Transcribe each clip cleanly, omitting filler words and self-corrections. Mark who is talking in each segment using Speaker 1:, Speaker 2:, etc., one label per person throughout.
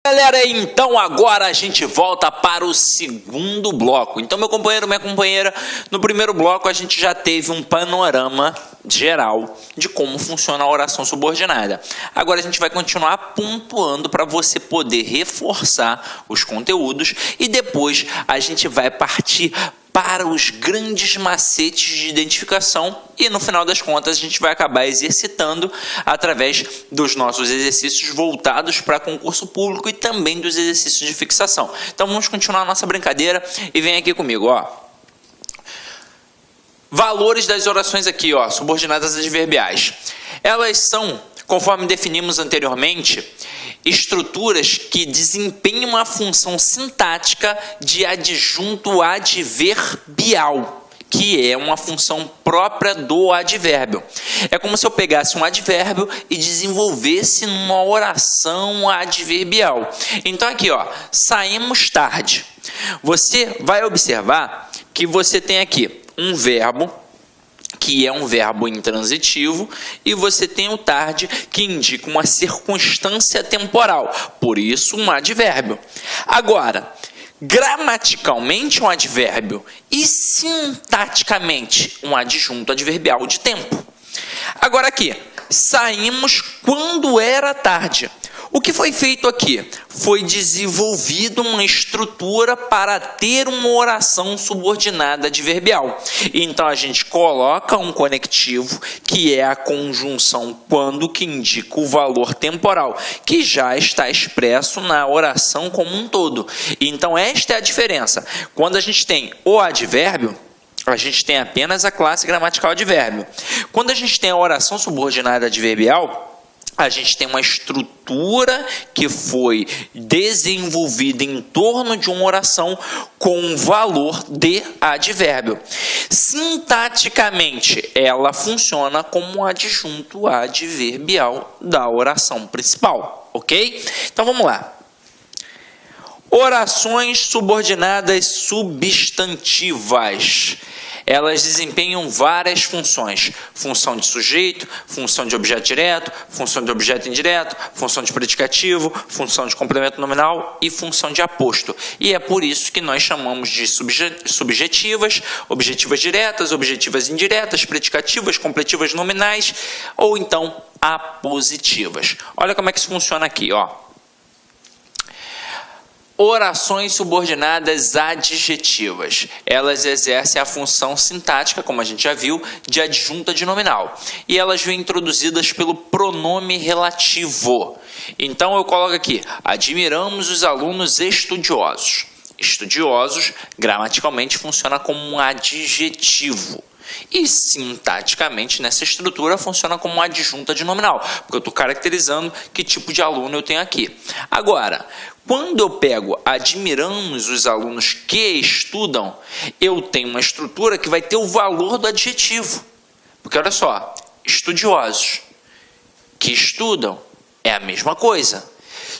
Speaker 1: Galera, então agora a gente volta para o segundo bloco. Então, meu companheiro, minha companheira, no primeiro bloco a gente já teve um panorama geral de como funciona a oração subordinada. Agora a gente vai continuar pontuando para você poder reforçar os conteúdos e depois a gente vai partir para os grandes macetes de identificação e no final das contas a gente vai acabar exercitando através dos nossos exercícios voltados para concurso público e também dos exercícios de fixação. Então vamos continuar a nossa brincadeira e vem aqui comigo, ó. Valores das orações aqui, ó, subordinadas adverbiais. Elas são, conforme definimos anteriormente, estruturas que desempenham a função sintática de adjunto adverbial, que é uma função própria do advérbio. É como se eu pegasse um advérbio e desenvolvesse numa oração adverbial. Então aqui, ó, saímos tarde. Você vai observar que você tem aqui um verbo, que é um verbo intransitivo, e você tem o tarde, que indica uma circunstância temporal, por isso um advérbio. Agora, gramaticalmente um advérbio e sintaticamente um adjunto adverbial de tempo. Agora aqui, saímos quando era tarde. O que foi feito aqui? Foi desenvolvido uma estrutura para ter uma oração subordinada adverbial. Então, a gente coloca um conectivo, que é a conjunção quando, que indica o valor temporal, que já está expresso na oração como um todo. Então, esta é a diferença. Quando a gente tem o advérbio, a gente tem apenas a classe gramatical advérbio. Quando a gente tem a oração subordinada adverbial, a gente tem uma estrutura que foi desenvolvida em torno de uma oração com um valor de advérbio. Sintaticamente, ela funciona como um adjunto adverbial da oração principal, ok? Então, vamos lá. Orações subordinadas substantivas. Elas desempenham várias funções. Função de sujeito, função de objeto direto, função de objeto indireto, função de predicativo, função de complemento nominal e função de aposto. E é por isso que nós chamamos de subjetivas, objetivas diretas, objetivas indiretas, predicativas, completivas nominais ou então apositivas. Olha como é que isso funciona aqui, ó. Orações subordinadas adjetivas. Elas exercem a função sintática, como a gente já viu, de adjunta de nominal. E elas vêm introduzidas pelo pronome relativo. Então eu coloco aqui, admiramos os alunos estudiosos. Estudiosos, gramaticalmente, funciona como um adjetivo. E sintaticamente, nessa estrutura, funciona como uma adjunta de nominal, porque eu estou caracterizando que tipo de aluno eu tenho aqui. Agora, quando eu pego admiramos os alunos que estudam, eu tenho uma estrutura que vai ter o valor do adjetivo. Porque olha só, estudiosos que estudam é a mesma coisa.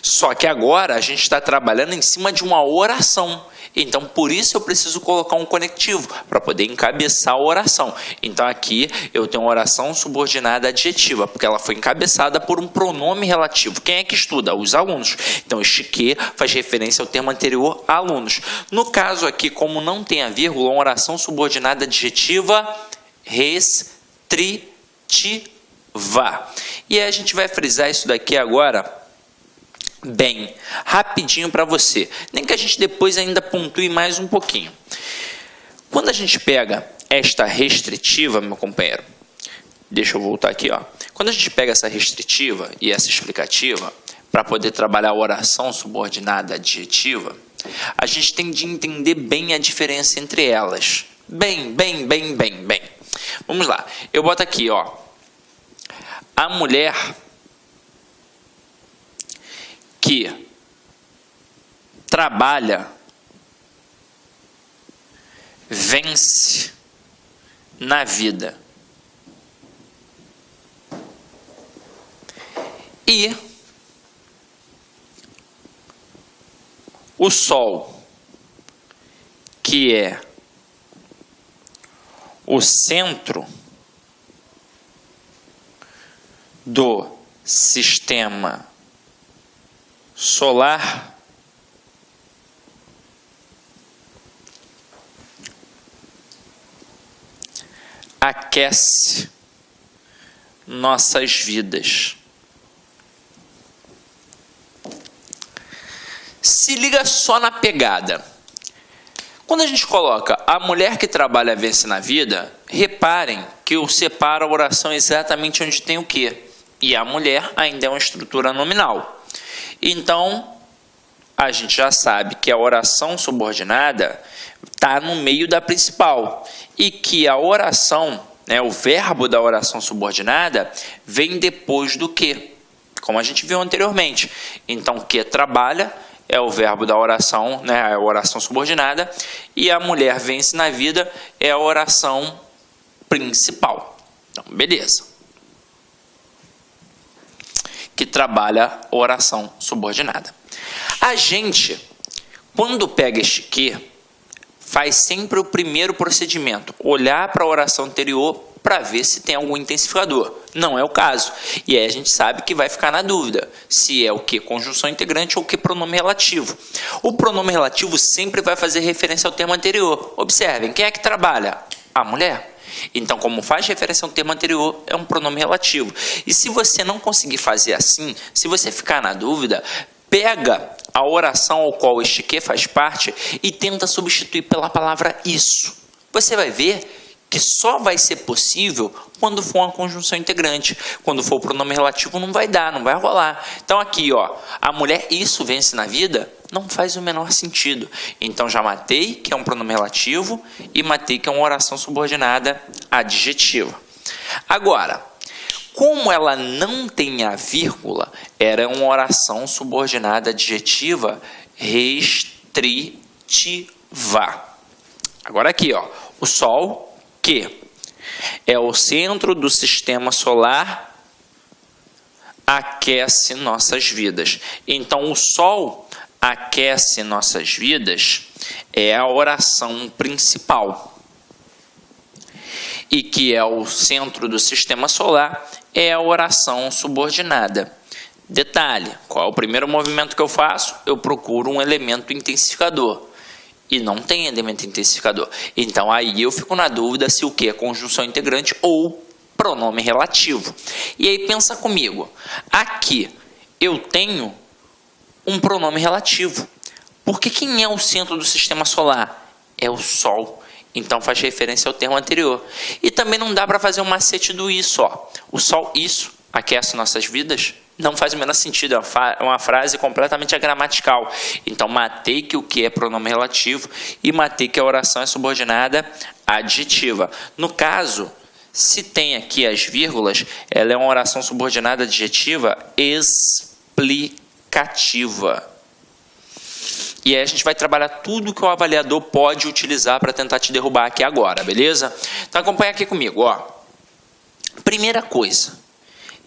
Speaker 1: Só que agora a gente está trabalhando em cima de uma oração. Então, por isso eu preciso colocar um conectivo, para poder encabeçar a oração. Então, aqui eu tenho uma oração subordinada adjetiva, porque ela foi encabeçada por um pronome relativo. Quem é que estuda? Os alunos. Então, este que faz referência ao termo anterior, alunos. No caso aqui, como não tem a vírgula, uma oração subordinada adjetiva restritiva. E aí a gente vai frisar isso daqui agora bem rapidinho para você, nem que a gente depois ainda pontue mais um pouquinho. Quando a gente pega esta restritiva, meu companheiro, deixa eu voltar aqui, ó. Quando a gente pega essa restritiva e essa explicativa para poder trabalhar a oração subordinada adjetiva, a gente tem de entender bem a diferença entre elas. Bem. Vamos lá. Eu boto aqui, ó. A mulher que trabalha, vence na vida. E o Sol, que é o centro do sistema solar aquece nossas vidas. Se liga só na pegada. Quando a gente coloca a mulher que trabalha vence na vida, reparem que eu separo a oração exatamente onde tem o quê? E a mulher ainda é uma estrutura nominal. Então, a gente já sabe que a oração subordinada está no meio da principal. E que a oração, o verbo da oração subordinada, vem depois do que, como a gente viu anteriormente. Então, que trabalha é o verbo da oração, a oração subordinada, e a mulher vence na vida é a oração principal. Então, beleza. Que trabalha a oração subordinada. A gente, quando pega este que, faz sempre o primeiro procedimento, olhar para a oração anterior para ver se tem algum intensificador. Não é o caso. E aí a gente sabe que vai ficar na dúvida se é o que conjunção integrante ou o que pronome relativo. O pronome relativo sempre vai fazer referência ao termo anterior. Observem, quem é que trabalha? A mulher. Então, como faz referência ao termo anterior, é um pronome relativo. E se você não conseguir fazer assim, se você ficar na dúvida, pega a oração ao qual este que faz parte e tenta substituir pela palavra isso. Você vai ver que só vai ser possível quando for uma conjunção integrante. Quando for o pronome relativo não vai dar, não vai rolar. Então aqui, a mulher isso vence na vida, não faz o menor sentido. Então já matei que é um pronome relativo e matei que é uma oração subordinada adjetiva. Agora, como ela não tem a vírgula, era uma oração subordinada adjetiva restritiva. Agora aqui, o Sol, que é o centro do sistema solar, aquece nossas vidas. Então, o Sol aquece nossas vidas é a oração principal. E que é o centro do sistema solar é a oração subordinada. Detalhe, qual é o primeiro movimento que eu faço? Eu procuro um elemento intensificador. E não tem elemento intensificador. Então, aí eu fico na dúvida se o que é conjunção integrante ou pronome relativo. E aí, pensa comigo. Aqui, eu tenho um pronome relativo. Porque quem é o centro do sistema solar? É o Sol. Então, faz referência ao termo anterior. E também não dá para fazer um macete do isso. O Sol, isso, aquece nossas vidas? Não faz o menor sentido, é uma frase completamente agramatical. Então, matei que o que é pronome relativo e matei que a oração é subordinada adjetiva. No caso, se tem aqui as vírgulas, ela é uma oração subordinada adjetiva explicativa. E aí a gente vai trabalhar tudo que o avaliador pode utilizar para tentar te derrubar aqui agora, beleza? Então, acompanha aqui comigo, Primeira coisa,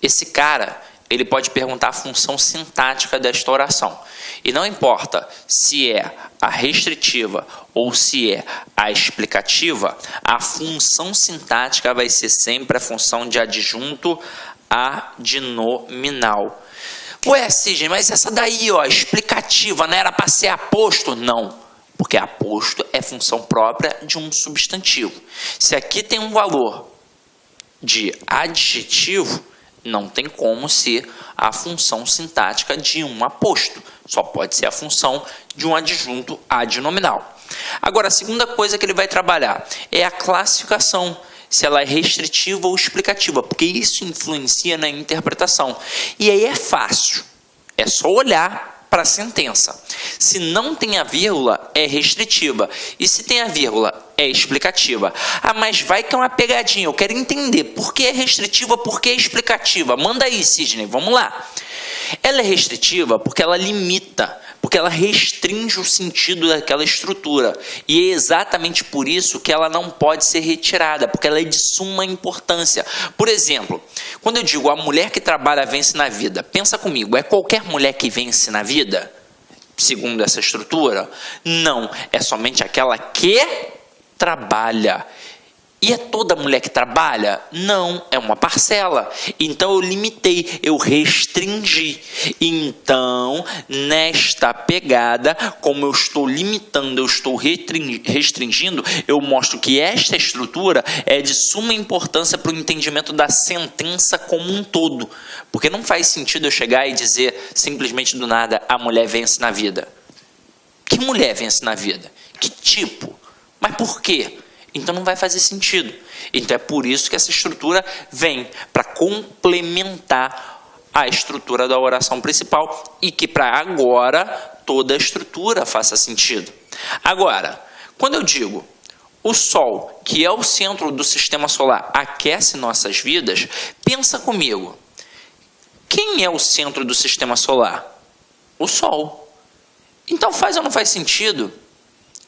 Speaker 1: esse cara, ele pode perguntar a função sintática desta oração. E não importa se é a restritiva ou se é a explicativa, a função sintática vai ser sempre a função de adjunto adnominal. Ué, Sidney, mas essa daí, explicativa, não era para ser aposto? Não, porque aposto é função própria de um substantivo. Se aqui tem um valor de adjetivo, não tem como ser a função sintática de um aposto. Só pode ser a função de um adjunto adnominal. Agora, a segunda coisa que ele vai trabalhar é a classificação, se ela é restritiva ou explicativa, porque isso influencia na interpretação. E aí é fácil, é só olhar para a sentença. Se não tem a vírgula, é restritiva. E se tem a vírgula, é explicativa. Ah, mas vai que é uma pegadinha. Eu quero entender por que é restritiva, por que é explicativa. Manda aí, Sidney, vamos lá. Ela é restritiva porque ela limita, porque ela restringe o sentido daquela estrutura. E é exatamente por isso que ela não pode ser retirada, porque ela é de suma importância. Por exemplo, quando eu digo a mulher que trabalha vence na vida, pensa comigo, é qualquer mulher que vence na vida? Segundo essa estrutura? Não, é somente aquela que trabalha. E é toda mulher que trabalha? Não, é uma parcela. Então eu limitei, eu restringi. Então, nesta pegada, como eu estou limitando, eu estou restringindo, eu mostro que esta estrutura é de suma importância para o entendimento da sentença como um todo. Porque não faz sentido eu chegar e dizer simplesmente do nada, a mulher vence na vida. Que mulher vence na vida? Que tipo? Mas por quê? Então não vai fazer sentido. Então é por isso que essa estrutura vem para complementar a estrutura da oração principal e que para agora toda a estrutura faça sentido. Agora, quando eu digo o Sol, que é o centro do sistema solar, aquece nossas vidas, pensa comigo. Quem é o centro do sistema solar? O Sol. Então faz ou não faz sentido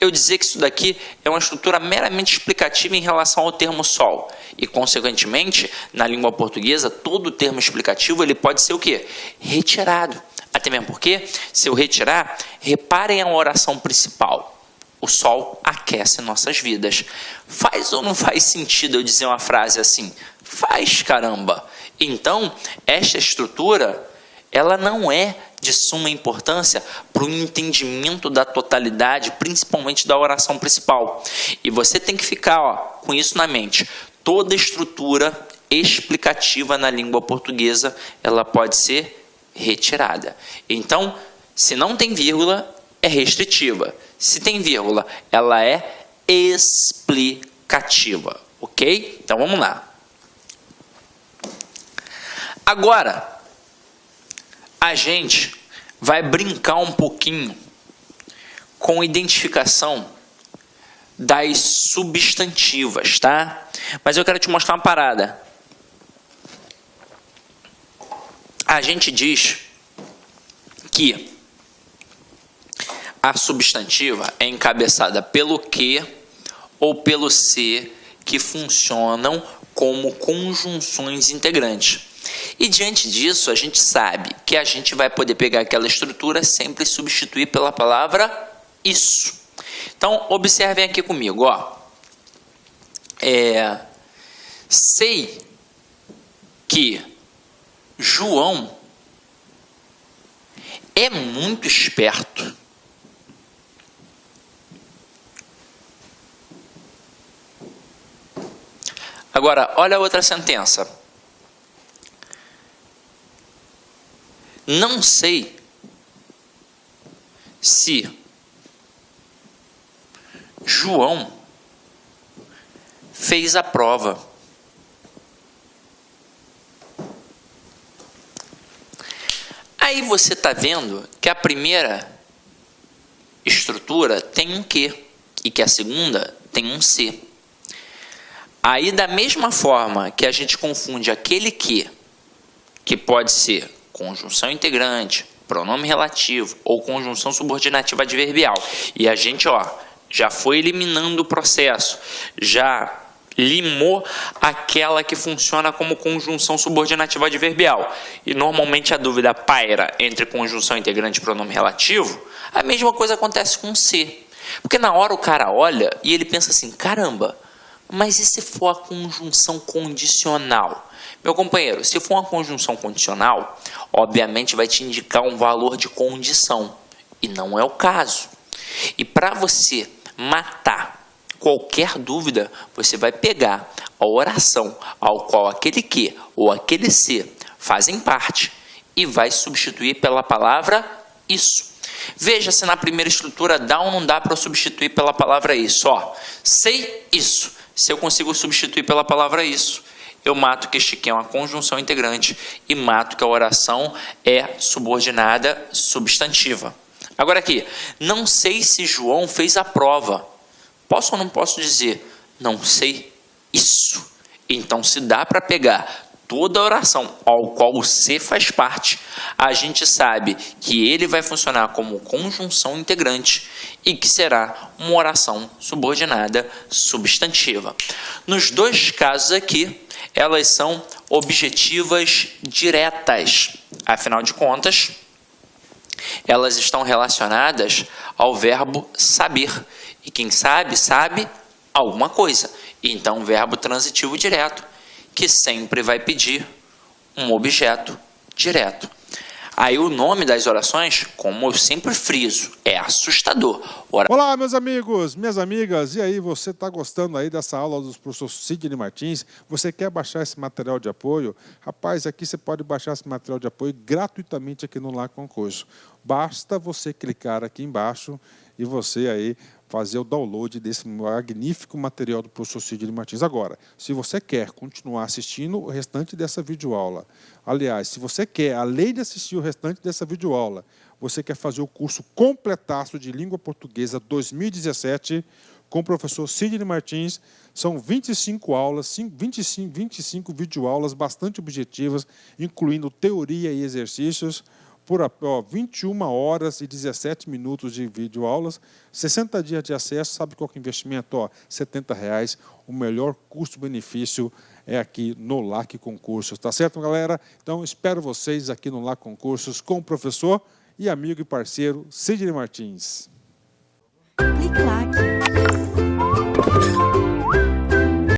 Speaker 1: eu dizer que isso daqui é uma estrutura meramente explicativa em relação ao termo Sol. E, consequentemente, na língua portuguesa, todo termo explicativo ele pode ser o quê? Retirado. Até mesmo porque, se eu retirar, reparem a oração principal. O Sol aquece nossas vidas. Faz ou não faz sentido eu dizer uma frase assim? Faz, caramba! Então, esta estrutura, ela não é de suma importância para o entendimento da totalidade, principalmente da oração principal. E você tem que ficar com isso na mente. Toda estrutura explicativa na língua portuguesa, ela pode ser retirada. Então, se não tem vírgula, é restritiva. Se tem vírgula, ela é explicativa. Ok? Então, vamos lá. Agora, a gente vai brincar um pouquinho com identificação das substantivas, tá? Mas eu quero te mostrar uma parada. A gente diz que a substantiva é encabeçada pelo que ou pelo se que funcionam como conjunções integrantes. E diante disso, a gente sabe que a gente vai poder pegar aquela estrutura sempre e substituir pela palavra isso. Então, observem aqui comigo, ó. Sei que João é muito esperto. Agora, olha a outra sentença. Não sei se João fez a prova. Aí você está vendo que a primeira estrutura tem um que e que a segunda tem um se. Aí, da mesma forma que a gente confunde aquele que pode ser conjunção integrante, pronome relativo ou conjunção subordinativa adverbial. E a gente, já foi eliminando o processo, já limou aquela que funciona como conjunção subordinativa adverbial. E normalmente a dúvida paira entre conjunção integrante e pronome relativo. A mesma coisa acontece com se. Porque na hora o cara olha e ele pensa assim, caramba, mas e se for a conjunção condicional? Meu companheiro, se for uma conjunção condicional, obviamente vai te indicar um valor de condição. E não é o caso. E para você matar qualquer dúvida, você vai pegar a oração ao qual aquele que ou aquele se fazem parte e vai substituir pela palavra isso. Veja se na primeira estrutura dá ou não dá para substituir pela palavra isso. Sei isso. Se eu consigo substituir pela palavra isso, eu mato que este que é uma conjunção integrante e mato que a oração é subordinada substantiva. Agora aqui, não sei se João fez a prova. Posso ou não posso dizer? Não sei isso. Então, se dá para pegar toda a oração ao qual o se faz parte, a gente sabe que ele vai funcionar como conjunção integrante e que será uma oração subordinada substantiva. Nos dois casos aqui, elas são objetivas diretas. Afinal de contas, elas estão relacionadas ao verbo saber. E quem sabe, sabe alguma coisa. Então, verbo transitivo direto, que sempre vai pedir um objeto direto. Aí o nome das orações, como eu sempre friso, é assustador.
Speaker 2: Olá, meus amigos, minhas amigas. E aí, você está gostando aí dessa aula do professor Sidney Martins? Você quer baixar esse material de apoio? Rapaz, aqui você pode baixar esse material de apoio gratuitamente aqui no Lá Concurso. Basta você clicar aqui embaixo e você aí fazer o download desse magnífico material do professor Sidney Martins. Agora, se você quer continuar assistindo o restante dessa videoaula, aliás, se você quer, além de assistir o restante dessa videoaula, você quer fazer o curso completaço de Língua Portuguesa 2017 com o professor Sidney Martins, são 25 aulas, 25 videoaulas bastante objetivas, incluindo teoria e exercícios, por 21 horas e 17 minutos de videoaulas, 60 dias de acesso. Sabe qual que é o investimento? R$ 70. O melhor custo-benefício é aqui no LAC Concursos. Tá certo, galera? Então, espero vocês aqui no LAC Concursos com o professor e amigo e parceiro Sidney Martins.
Speaker 3: Clique lá